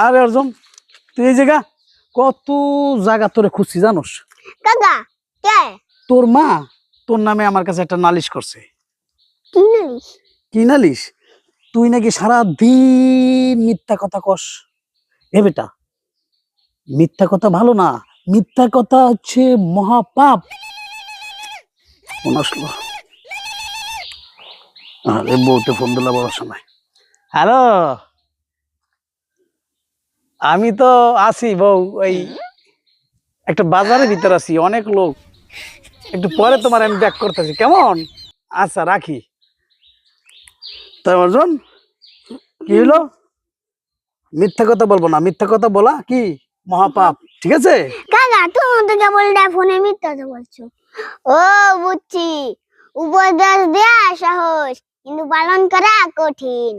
আরে অর্জুন, তুই এই জায়গা কত জায়গা তোরে খুঁজছি জানোস? কাকা কে? তোর মা তোর নামে আমার কাছে একটা নালিশ করছে। কি নালিশ? কি নালিশ? তুই নাকি সারা দিন মিথ্যা কথা কস। এ বেটা, মিথ্যা কথা ভালো না, মিথ্যা কথা হচ্ছে মহাপাপ। আসলো আরে বউতে ফোন দিলা বড় সময়। হ্যালো, আমি তো আছি বউ, ওই একটা বাজারের ভিতর আছি, অনেক লোক। একটু পরে তোমার আমি ব্যাক করতেছি, কেমন? আচ্ছা রাখি। তাই অর্জুন, কি হলো? মিথ্যা কথা বলবো না, মিথ্যা কথা বলা কি মহাপাপ, ঠিক আছে? কাকা তুমি তো কেবল ফোনে মিথ্যা তো বলছো। ও বুঝছি, উপদেশ দেয়া সহজ কিন্তু পালন করা কঠিন।